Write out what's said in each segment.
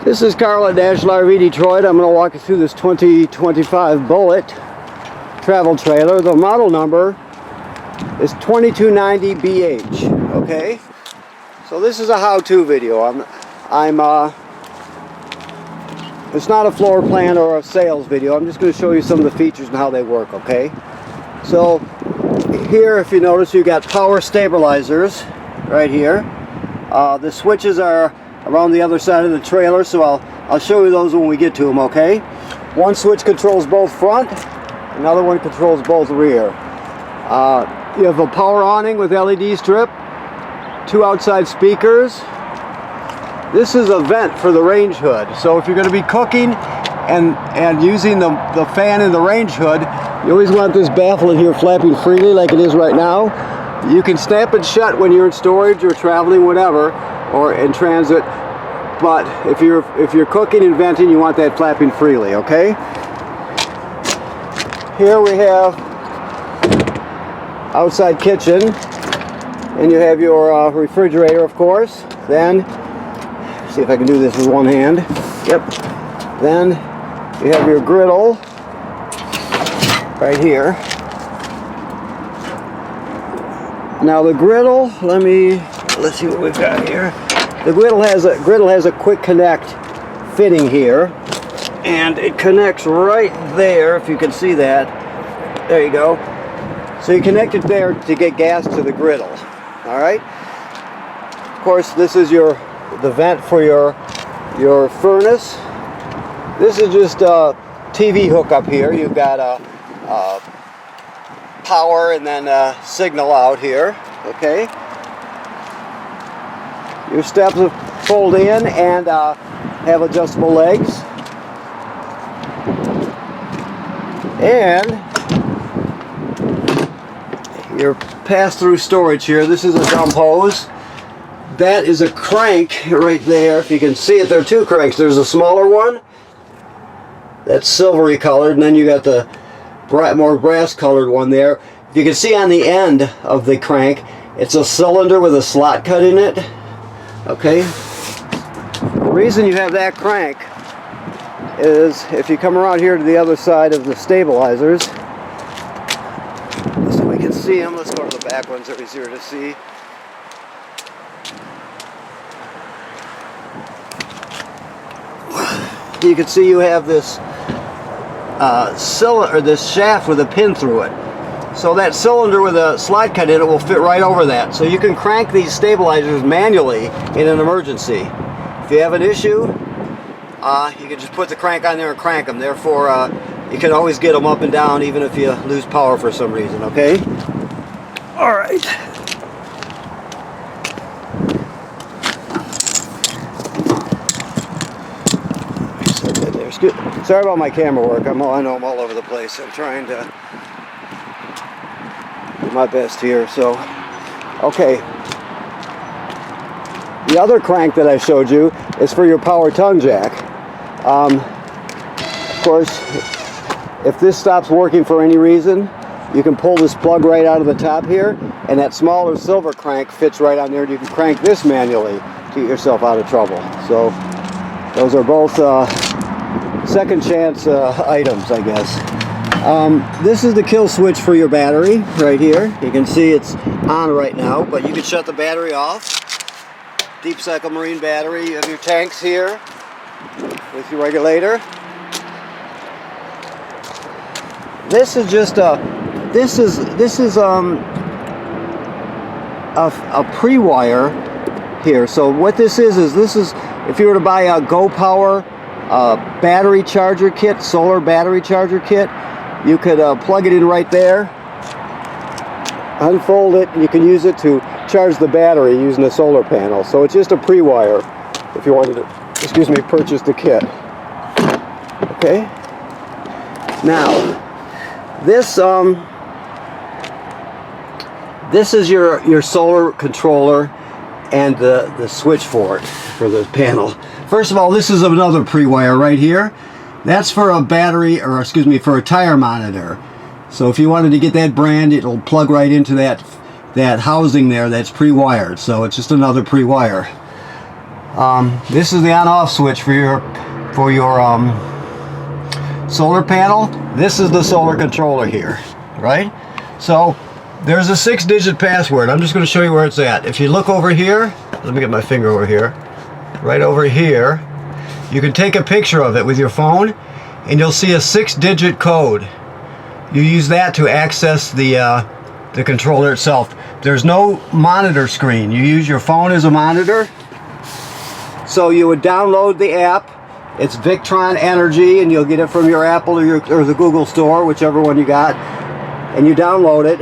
This is Carl at National RV Detroit. I'm going to walk you through this 2025 Bullet travel trailer. The model number is 2290BH. Okay, so this is a how-to video. It's not a floor plan or a sales video. I'm just going to show you some of the features and how they work. Okay, so here, if you notice, you got power stabilizers right here. The switches are around the other side of the trailer, so I'll show you those when we get to them. Okay, one switch controls both front, another one controls both rear. You have a power awning with LED strip, 2 outside speakers. This is a vent for the range hood, so if you're going to be cooking and using the fan in the range hood, you always want this baffle in here flapping freely like it is right now. You can snap it shut when you're in storage or traveling, whatever, or in transit, but if you're cooking and venting, you want that flapping freely. Okay, here we have outside kitchen, and you have your refrigerator, of course. Then, see if I can do this with one hand. Yep. Then you have your griddle right here. Now the griddle, let's see what we've got here. The griddle has a quick connect fitting here, and it connects right there, if you can see that. There you go. So you connect it there to get gas to the griddle. All right. Of course, this is the vent for your furnace. This is just a TV hookup here. You've got a power and then signal out here. Okay, your steps fold in and have adjustable legs, and your pass-through storage here. This is a dump hose. That is a crank right there. If you can see it, there are 2 cranks. There's a smaller one that's silvery colored, and then you got the more brass colored one there. You can see on the end of the crank, it's a cylinder with a slot cut in it. Okay, the reason you have that crank is if you come around here to the other side of the stabilizers, so we can see them. Let's go to the back ones, they're easier to see. You can see you have this cylinder, this shaft with a pin through it. So that cylinder with a slide cut in it will fit right over that. So you can crank these stabilizers manually in an emergency. If you have an issue, you can just put the crank on there and crank them. Therefore, you can always get them up and down even if you lose power for some reason. Okay? All right. Sorry about my camera work. I know I'm all over the place. I'm trying to do my best here. So, okay. The other crank that I showed you is for your power tongue jack. Of course, if this stops working for any reason, you can pull this plug right out of the top here, and that smaller silver crank fits right on there, and you can crank this manually to get yourself out of trouble. So, those are both second chance items, I guess. This is the kill switch for your battery right here. You can see it's on right now, but you can shut the battery off. Deep cycle marine battery. You have your tanks here with your regulator. This is just a pre-wire here. So what this is if you were to buy a Go Power battery charger kit, solar battery charger kit, you could plug it in right there, unfold it, and you can use it to charge the battery using a solar panel. So it's just a pre-wire if you wanted to, purchase the kit. Okay. Now, this is your solar controller and the switch for it, for the panel. First of all, this is another pre-wire right here. That's for a battery, or for a tire monitor. So if you wanted to get that brand, it'll plug right into that housing there that's pre-wired. So it's just another pre-wire. This is the on-off switch for your solar panel. This is the solar controller here, right? So there's a 6-digit password. I'm just going to show you where it's at. If you look over here, let me get my finger over here. Right over here, you can take a picture of it with your phone, and you'll see a 6-digit code. You use that to access the controller itself. There's no monitor screen. You use your phone as a monitor. So you would download the app. It's Victron Energy, and you'll get it from your Apple or the Google store, whichever one you got. And you download it.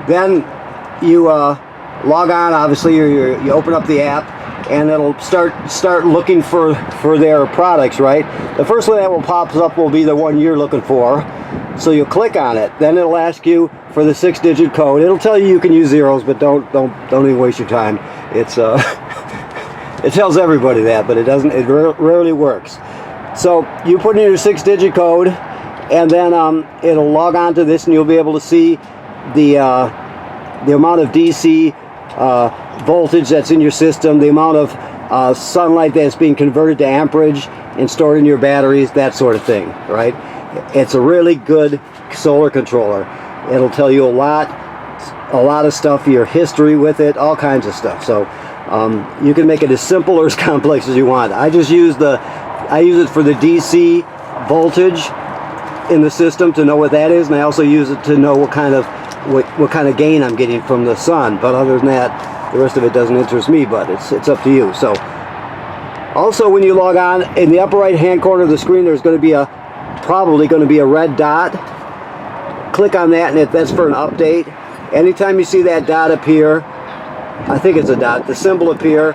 Then you log on. Obviously, you open up the app, and it'll start looking for their products. Right. The first one that will pop up will be the one you're looking for. So you'll click on it. Then it'll ask you for the 6-digit code. It'll tell you can use zeros, but don't even waste your time. It's it tells everybody that, but it doesn't. It rarely works. So you put in your 6-digit code, and then it'll log on to this, and you'll be able to see the amount of DC voltage that's in your system, the amount of sunlight that's being converted to amperage and stored in your batteries, that sort of thing, right? It's a really good solar controller. It'll tell you a lot of stuff, your history with it, all kinds of stuff. So you can make it as simple or as complex as you want. I use it for the DC voltage in the system to know what that is, and I also use it to know what kind of gain I'm getting from the sun. But other than that, the rest of it doesn't interest me, but it's up to you. So also, when you log on, in the upper right hand corner of the screen, there's going to be probably going to be a red dot. Click on that, and that's for an update. Anytime you see that dot appear, I think it's a dot, the symbol appear,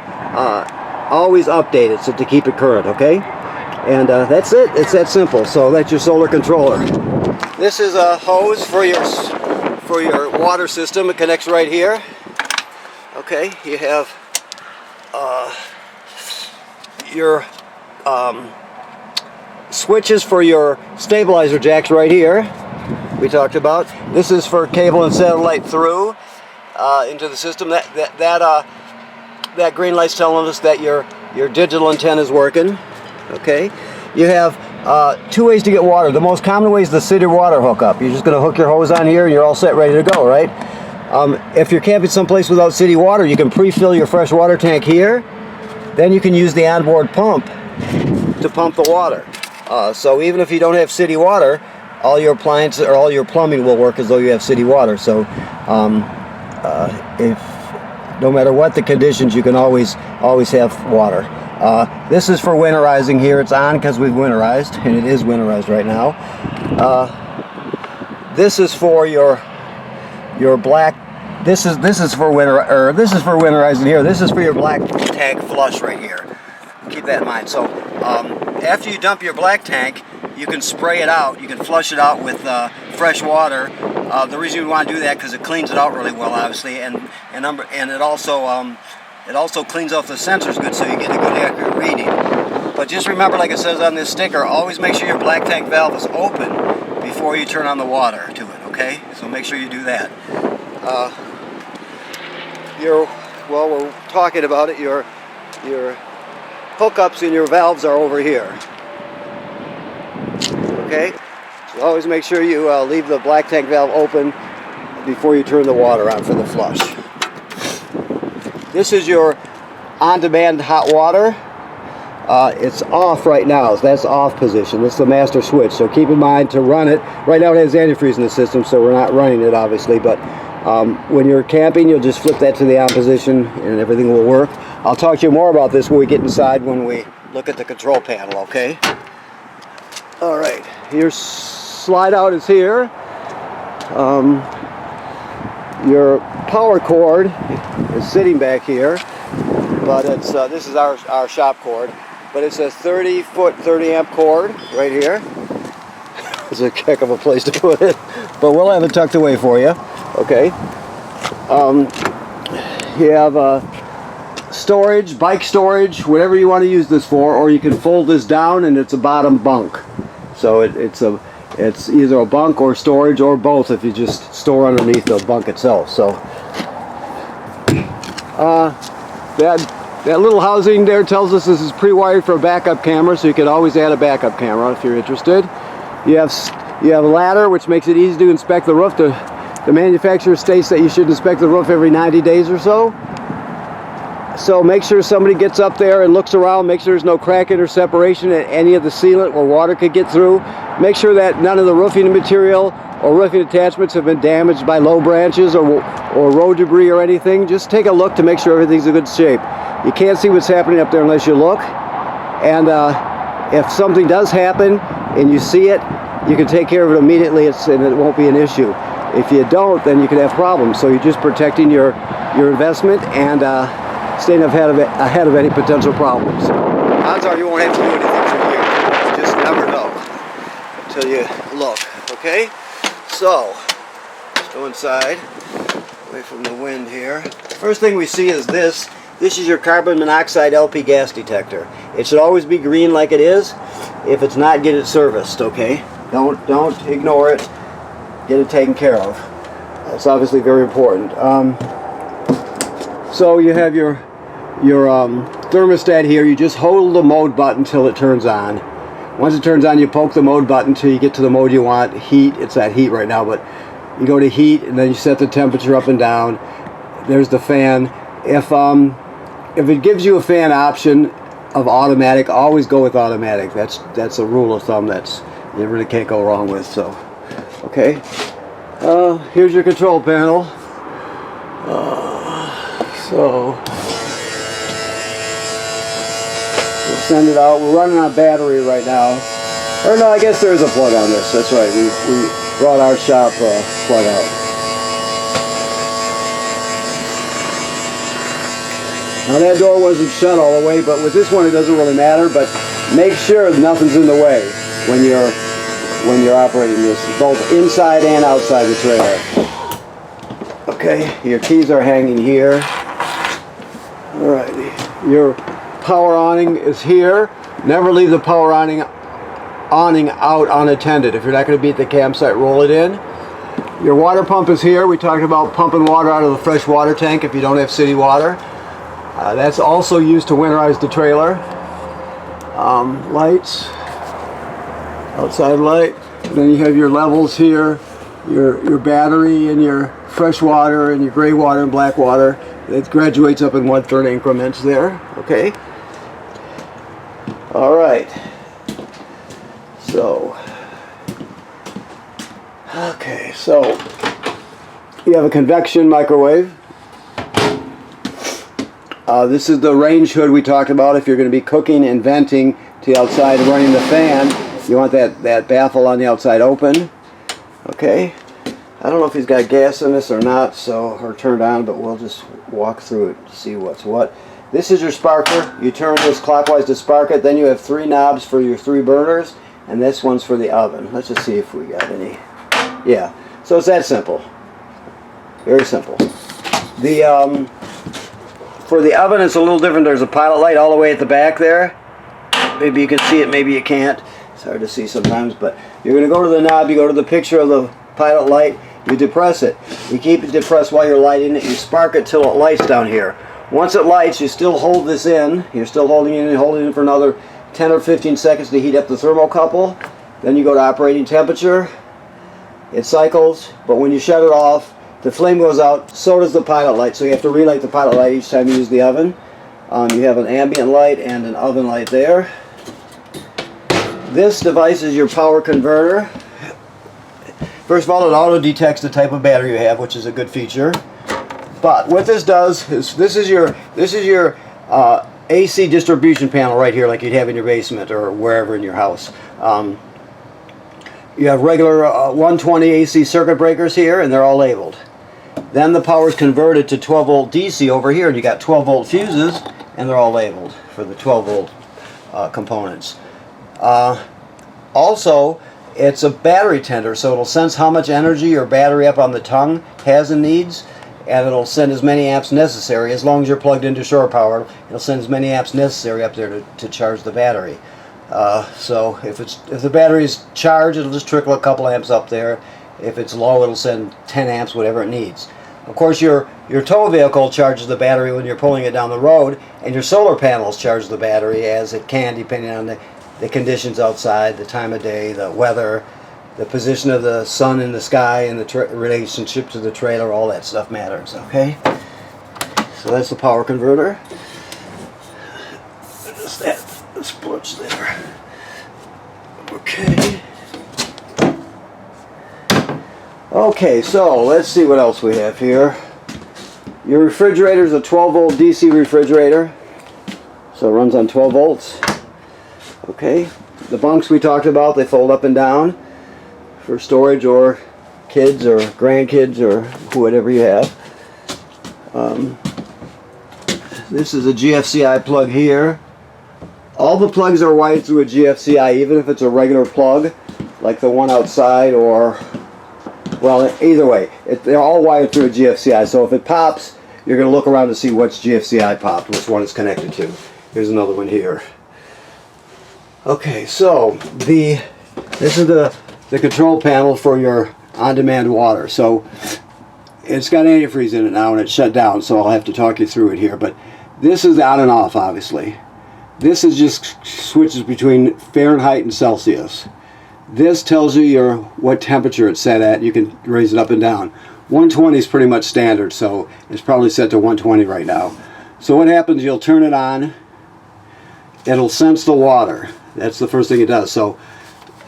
always update it to keep it current, okay? And that's it. It's that simple. So that's your solar controller. This is a hose for your water system. It connects right here. Okay, you have your switches for your stabilizer jacks right here. We talked about. This is for cable and satellite through into the system. That green light's telling us that your digital antenna is working. Okay. You have 2 ways to get water. The most common way is the city water hookup. You're just going to hook your hose on here, and you're all set, ready to go, right? If you're camping someplace without city water, you can pre-fill your fresh water tank here. Then you can use the onboard pump to pump the water. So even if you don't have city water, all your appliances or all your plumbing will work as though you have city water. So if no matter what the conditions, you can always have water. This is for winterizing here. It's on because we've winterized, and it is winterized right now. This is for your black. This is for winter. This is for winterizing here. This is for your black tank flush right here. Keep that in mind. So after you dump your black tank, you can spray it out. You can flush it out with fresh water. The reason we want to do that because it cleans it out really well, obviously, and it also cleans off the sensors good, so you get a good accurate reading. But just remember, like it says on this sticker, always make sure your black tank valve is open before you turn on the water to it. Okay, so make sure you do that. While we're talking about it, your hookups and your valves are over here. Okay, so always make sure you leave the black tank valve open before you turn the water on for the flush. This is your on-demand hot water. It's off right now, so that's off position. This is the master switch, so keep in mind to run it. Right now it has antifreeze in the system, so we're not running it obviously, but when you're camping, you'll just flip that to the on position and everything will work. I'll talk to you more about this when we get inside, when we look at the control panel, okay? Alright, your slide out is here. Your power cord is sitting back here, but it's this is our shop cord, but it's a 30-foot 30-amp cord right here. It's a heck of a place to put it, but we'll have it tucked away for you. Okay. You have storage, bike storage, whatever you want to use this for, or you can fold this down and it's a bottom bunk. So it's either a bunk or storage or both if you just store underneath the bunk itself. So That little housing there tells us this is pre-wired for a backup camera, so you can always add a backup camera if you're interested. You have a ladder, which makes it easy to inspect the roof. The manufacturer states that you should inspect the roof every 90 days or so. So make sure somebody gets up there and looks around, make sure there's no cracking or separation at any of the sealant where water could get through. Make sure that none of the roofing material or roofing attachments have been damaged by low branches or road debris or anything. Just take a look to make sure everything's in good shape. You can't see what's happening up there unless you look. And if something does happen and you see it, you can take care of it immediately and it won't be an issue. If you don't, then you could have problems. So you're just protecting your investment and staying ahead of any potential problems. Odds are you won't have to do anything for years. You just never know until you look. Okay? So, let's go inside, away from the wind here. First thing we see is this. This is your carbon monoxide LP gas detector. It should always be green like it is. If it's not, get it serviced, okay? Don't ignore it. Get it taken care of. That's obviously very important. So you have your thermostat here. You just hold the mode button till it turns on. Once it turns on, you poke the mode button till you get to the mode you want. Heat, it's at heat right now, but you go to heat and then you set the temperature up and down. There's the fan. If it gives you a fan option of automatic, always go with automatic. That's a rule of thumb that you really can't go wrong with. So, okay. Here's your control panel. So we'll send it out. We're running on battery right now. Or no, I guess there is a plug on this. That's right. We brought our shop plug out. Now that door wasn't shut all the way, but with this one it doesn't really matter. But make sure nothing's in the way when you're operating this, both inside and outside the trailer. Okay, your keys are hanging here. Alrighty, your power awning is here. Never leave the power awning out unattended. If you're not going to be at the campsite, roll it in. Your water pump is here. We talked about pumping water out of the fresh water tank if you don't have city water. That's also used to winterize the trailer. Lights, outside light. And then you have your levels here, your battery and your fresh water and your gray water and black water. It graduates up in 1/3 increments there. Okay. All right. So, okay, so you have a convection microwave. This is the range hood we talked about. If you're going to be cooking and venting to the outside and running the fan, you want that baffle on the outside open. Okay. I don't know if he's got gas in this or not, or turned on, but we'll just walk through it to see what's what. This is your sparker. You turn this clockwise to spark it. Then you have 3 knobs for your 3 burners, and this one's for the oven. Let's just see if we got any. Yeah. So it's that simple. Very simple. For the oven, it's a little different. There's a pilot light all the way at the back there. Maybe you can see it, maybe you can't. It's hard to see sometimes, but you're going to go to the knob, you go to the picture of the pilot light, you depress it. You keep it depressed while you're lighting it, you spark it till it lights down here. Once it lights, you still hold this in. You're still holding it in and holding it for another 10 or 15 seconds to heat up the thermocouple. Then you go to operating temperature. It cycles, but when you shut it off, the flame goes out, so does the pilot light. So you have to relight the pilot light each time you use the oven. You have an ambient light and an oven light there. This device is your power converter. First of all, it auto detects the type of battery you have, which is a good feature. But what this does is this is your AC distribution panel right here, like you'd have in your basement or wherever in your house. You have regular 120 AC circuit breakers here, and they're all labeled. Then the power is converted to 12 volt DC over here, and you got 12 volt fuses, and they're all labeled for the 12 volt components. Also, it's a battery tender, so it'll sense how much energy your battery up on the tongue has and needs, and it'll send as many amps necessary. As long as you're plugged into shore power, it'll send as many amps necessary up there to charge the battery. So if the battery's charged, it'll just trickle a couple amps up there. If it's low, it'll send 10 amps, whatever it needs. Of course, your tow vehicle charges the battery when you're pulling it down the road, and your solar panels charge the battery as it can, depending on the conditions outside, the time of day, the weather, the position of the sun in the sky, and the relationship to the trailer. All that stuff matters, okay? So that's the power converter. There's that splitch there. Okay. Okay, so let's see what else we have here. Your refrigerator is a 12-volt DC refrigerator, so it runs on 12 volts. Okay, the bunks we talked about, they fold up and down for storage or kids or grandkids or whatever you have. This is a GFCI plug here. All the plugs are wired through a GFCI, even if it's a regular plug, like the one outside, or, well, either way, they're all wired through a GFCI. So if it pops, you're going to look around to see which GFCI popped, which one it's connected to. Here's another one here. Okay, so this is the control panel for your on-demand water. So it's got antifreeze in it now, and it's shut down, so I'll have to talk you through it here. But this is on and off, obviously. This is just switches between Fahrenheit and Celsius. This tells you what temperature it's set at. You can raise it up and down. 120 is pretty much standard, so it's probably set to 120 right now. So what happens, you'll turn it on. It'll sense the water. That's the first thing it does. So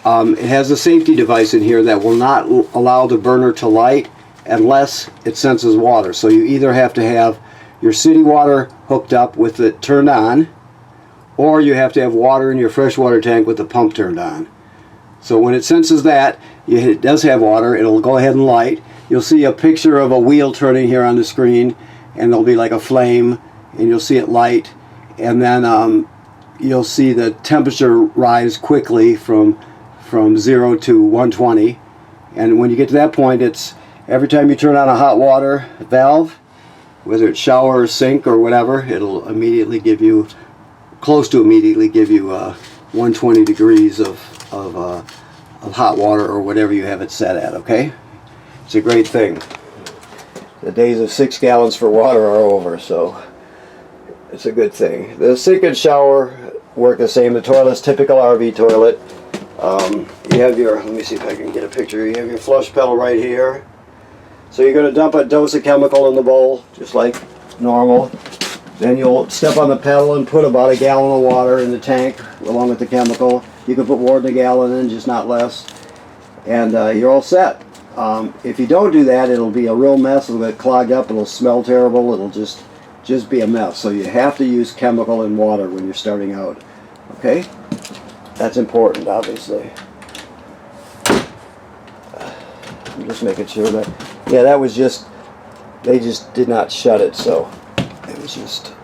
it has a safety device in here that will not allow the burner to light unless it senses water. So you either have to have your city water hooked up with it turned on, or you have to have water in your freshwater tank with the pump turned on. So when it senses that, it does have water, it'll go ahead and light. You'll see a picture of a wheel turning here on the screen, and there'll be like a flame, and you'll see it light, and then you'll see the temperature rise quickly from 0 to 120. And when you get to that point, it's every time you turn on a hot water valve, whether it's shower or sink or whatever, it'll immediately give you, close to immediately give you 120 degrees of hot water or whatever you have it set at, okay? It's a great thing. The days of 6 gallons for water are over, so it's a good thing. The sink and shower work the same. The toilet's typical RV toilet. You have your, let me see if I can get a picture. You have your flush pedal right here. So you're going to dump a dose of chemical in the bowl, just like normal. Then you'll step on the pedal and put about a gallon of water in the tank along with the chemical. You can put more than a gallon in, just not less. And you're all set. If you don't do that, it'll be a real mess. It'll get clogged up. It'll smell terrible. It'll just be a mess. So you have to use chemical and water when you're starting out. Okay? That's important, obviously. I'm just making sure that, yeah, that was just, they just did not shut it, so it was just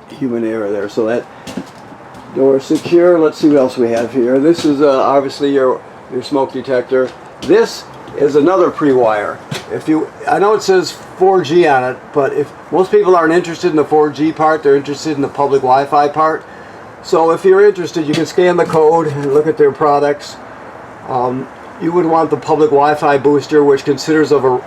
human error there. So that door is secure. Let's see what else we have here. This is obviously your smoke detector. This is another pre-wire. I know it says 4G on it, but if most people aren't interested in the 4G part, they're interested in the public Wi-Fi part. So if you're interested, you can scan the code and look at their products. You would want the public Wi-Fi booster, which consists of a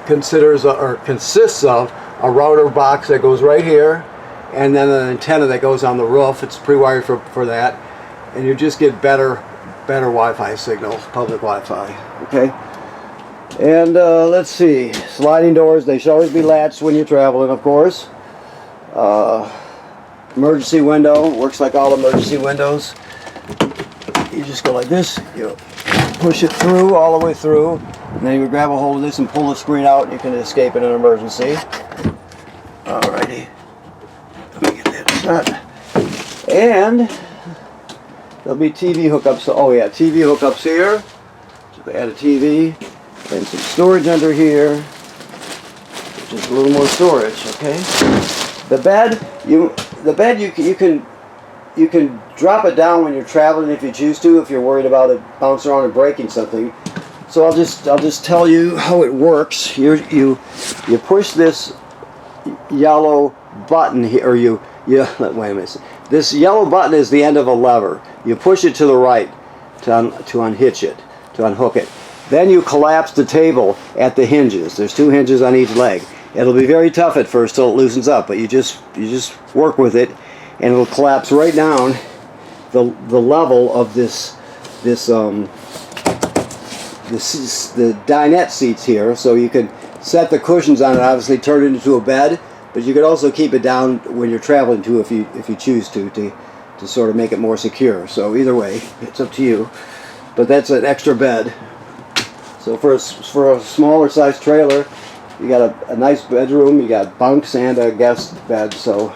router box that goes right here, and then an antenna that goes on the roof. It's pre-wired for that, and you just get better Wi-Fi signal, public Wi-Fi. Okay. And let's see, sliding doors. They should always be latched when you're traveling, of course. Emergency window works like all emergency windows. You just go like this. You push it through, all the way through, and then you grab a hold of this and pull the screen out, and you can escape in an emergency. Alrighty. Let me get that shut. And there'll be TV hookups. Oh yeah, TV hookups here. So they add a TV and some storage under here. Just a little more storage, okay? The bed, you can drop it down when you're traveling if you choose to, if you're worried about it bouncing around and breaking something. So I'll just tell you how it works. Here you push this yellow button here, or wait a minute. This yellow button is the end of a lever. You push it to the right to unhitch it, to unhook it. Then you collapse the table at the hinges. There's 2 hinges on each leg. It'll be very tough at first till it loosens up, but you just work with it, and it'll collapse right down the level of the dinette seats here. So you can set the cushions on it, obviously turn it into a bed, but you could also keep it down when you're traveling too, if you choose to sort of make it more secure. So either way, it's up to you. But that's an extra bed. So for a smaller size trailer, you got a nice bedroom, you got bunks and a guest bed, so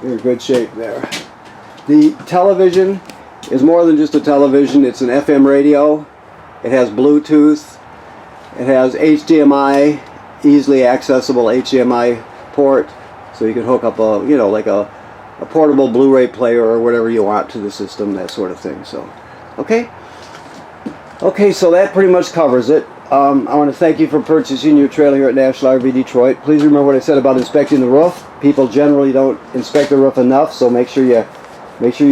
you're in good shape there. The television is more than just a television. It's an FM radio. It has Bluetooth. It has HDMI, easily accessible HDMI port, so you can hook up a, you know, like a portable Blu-ray player or whatever you want to the system, that sort of thing. So, okay, so that pretty much covers it. I want to thank you for purchasing your trailer here at National RV Detroit. Please remember what I said about inspecting the roof. People generally don't inspect the roof enough, so make sure you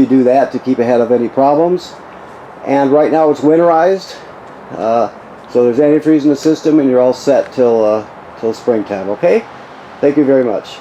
do that to keep ahead of any problems. And right now it's winterized, so there's antifreeze in the system, and you're all set till springtime. Okay? Thank you very much.